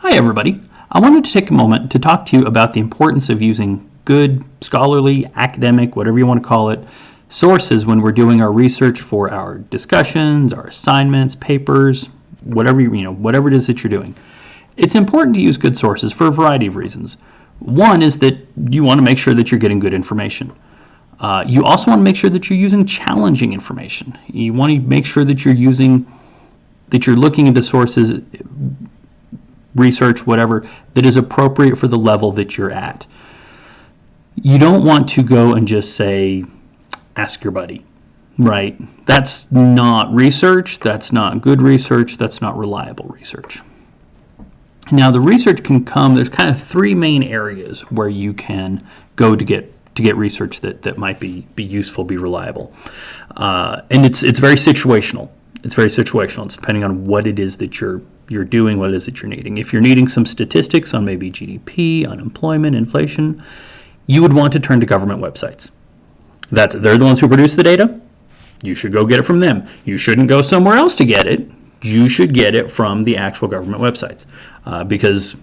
Hi everybody. I wanted to take a moment to talk to you about the importance of using good, scholarly, academic, whatever you want to call it, sources when we're doing our research for our discussions, our assignments, papers, whatever whatever it is that you're doing. It's important to use good sources for a variety of reasons. One is that you want to make sure that you're getting good information. You also want to make sure that you're using challenging information. You want to make sure that you're looking into sources, research, whatever, that is appropriate for the level that you're at. You don't want to go and just say, ask your buddy, right? That's not research, that's not good research, that's not reliable research. Now the research can come, there's kind of three main areas where you can go to get research that might be useful, be reliable. And it's very situational. It's very situational. It's depending on what it is that you're doing, what it is that you're needing. If you're needing some statistics on maybe GDP, unemployment, inflation, you would want to turn to government websites. They're the ones who produce the data. You should go get it from them. You shouldn't go somewhere else to get it. You should get it from the actual government websites, because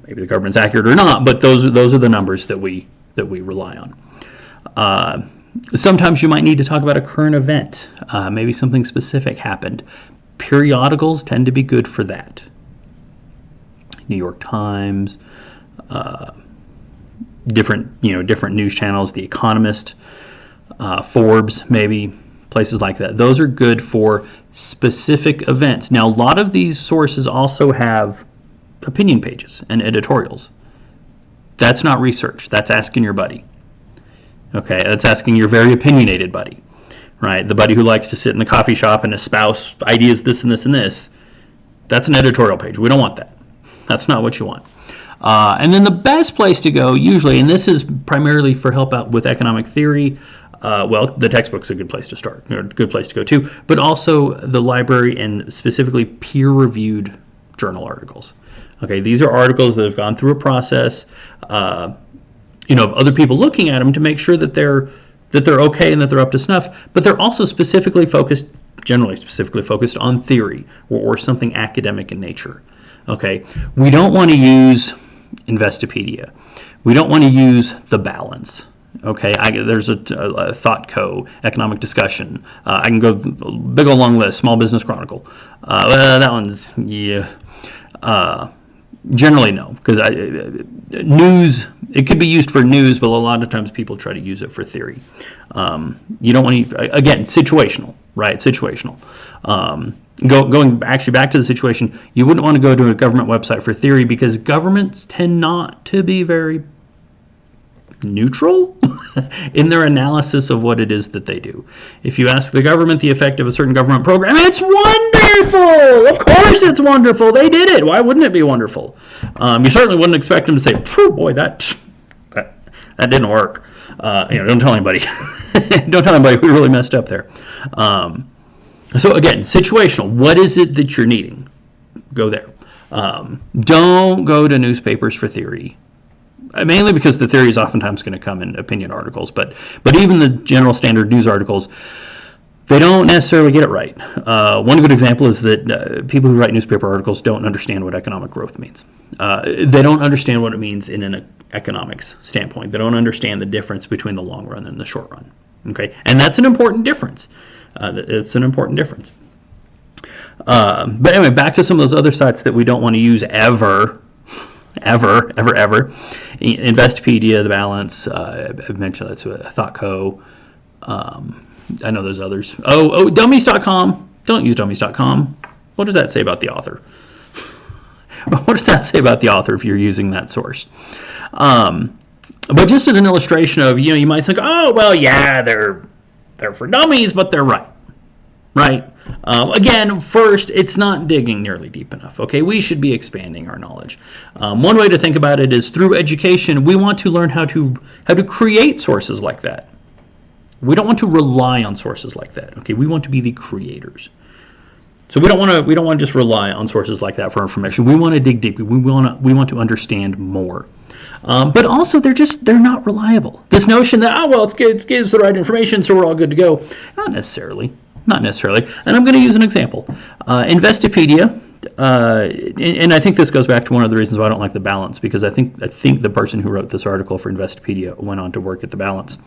maybe the government's accurate or not, but those are the numbers that we rely on. Sometimes you might need to talk about a current event. Maybe something specific happened. Periodicals tend to be good for that. New York Times, different news channels, The Economist, Forbes, maybe places like that. Those are good for specific events. Now, a lot of these sources also have opinion pages and editorials. That's not research. That's asking your buddy. Okay, that's asking your very opinionated buddy, right? The buddy who likes to sit in the coffee shop and espouse ideas, this and this and this. That's an editorial page. We don't want that. That's not what you want. And then the best place to go usually, and this is primarily for help out with economic theory, well, the textbook's a good place to start, or a good place to go too, but also the library and specifically peer-reviewed journal articles. Okay, these are articles that have gone through a process, of other people looking at them to make sure that they're okay and that they're up to snuff, but they're also generally specifically focused on theory or something academic in nature. Okay, we don't want to use Investopedia. We don't want to use The Balance. Okay, there's a ThoughtCo, economic discussion. I can go big old long list, Small Business Chronicle. That one's, yeah. Generally no, because news, it could be used for news, but a lot of times people try to use it for theory. You don't want to, again, situational, right? Situational. Going actually back to the situation, you wouldn't want to go to a government website for theory because governments tend not to be very neutral in their analysis of what it is that they do. If you ask the government the effect of a certain government program, it's wonderful! Of course it's wonderful! They did it! Why wouldn't it be wonderful? You certainly wouldn't expect them to say, boy, that didn't work. Don't tell anybody. Don't tell anybody we really messed up there. So again, situational. What is it that you're needing? Go there. Don't go to newspapers for theory. Mainly because the theory is oftentimes going to come in opinion articles, but even the general standard news articles, they don't necessarily get it right. One good example is that people who write newspaper articles don't understand what economic growth means. They don't understand what it means in an economics standpoint. They don't understand the difference between the long run and the short run. Okay, and that's an important difference. It's an important difference. But anyway, back to some of those other sites that we don't want to use ever. Investopedia, The Balance, I've mentioned that's ThoughtCo. I know there's others. Dummies.com. Don't use dummies.com. What does that say about the author? What does that say about the author if you're using that source? But just as an illustration of, you might think, oh, well, yeah, they're for dummies, but they're right. Right? Again, first, it's not digging nearly deep enough. Okay, we should be expanding our knowledge. One way to think about it is through education, we want to learn how to create sources like that. We don't want to rely on sources like that. Okay, we want to be the creators. So we don't want to just rely on sources like that for information. We want to dig deep. We want to understand more. But also, they're not reliable. This notion that it gives the right information, so we're all good to go. Not necessarily. And I'm going to use an example. Investopedia and I think this goes back to one of the reasons why I don't like The Balance, because I think the person who wrote this article for Investopedia went on to work at The Balance.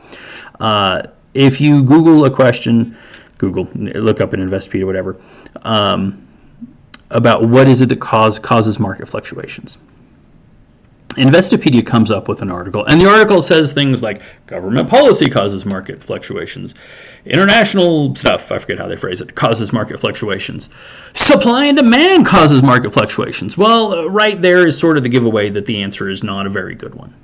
If you Google a question, look up in Investopedia, whatever, about what is it that causes market fluctuations, Investopedia comes up with an article, and the article says things like government policy causes market fluctuations, international stuff, I forget how they phrase it, causes market fluctuations, supply and demand causes market fluctuations. Well, right there is sort of the giveaway that the answer is not a very good one.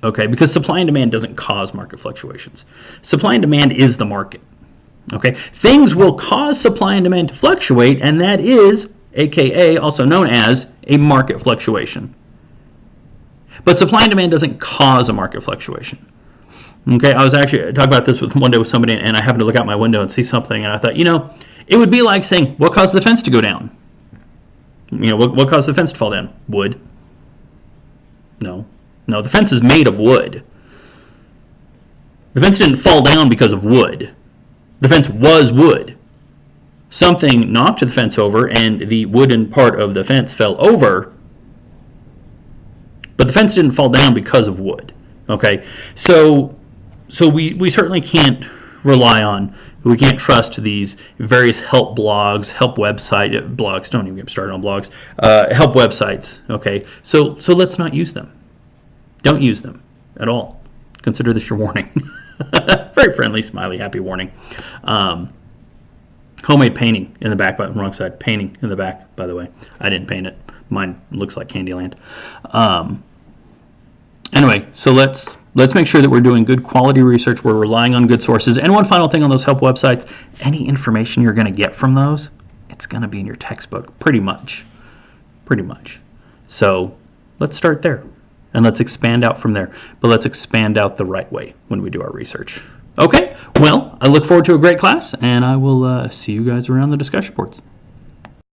Okay, because supply and demand doesn't cause market fluctuations. Supply and demand is the market. Okay, things will cause supply and demand to fluctuate, and that is, aka also known as, a market fluctuation. But supply and demand doesn't cause a market fluctuation. Okay, I was actually talking about this one day with somebody, and I happened to look out my window and see something, and I thought, it would be like saying, what caused the fence to go down? What caused the fence to fall down? Wood. No, the fence is made of wood. The fence didn't fall down because of wood. The fence was wood. Something knocked the fence over, and the wooden part of the fence fell over. But the fence didn't fall down because of wood. Okay, so we certainly can't we can't trust these various help blogs, help blogs. Don't even get started on blogs. Help websites. Okay, so let's not use them. Don't use them at all. Consider this your warning. Very friendly, smiley, happy warning. Homemade painting in the back, but wrong side. Painting in the back, by the way. I didn't paint it. Mine looks like Candyland. Anyway, so let's make sure that we're doing good quality research. We're relying on good sources. And one final thing on those help websites, any information you're going to get from those, it's going to be in your textbook, pretty much. So let's start there, and let's expand out from there. But let's expand out the right way when we do our research. Okay, well, I look forward to a great class, and I will see you guys around the discussion boards.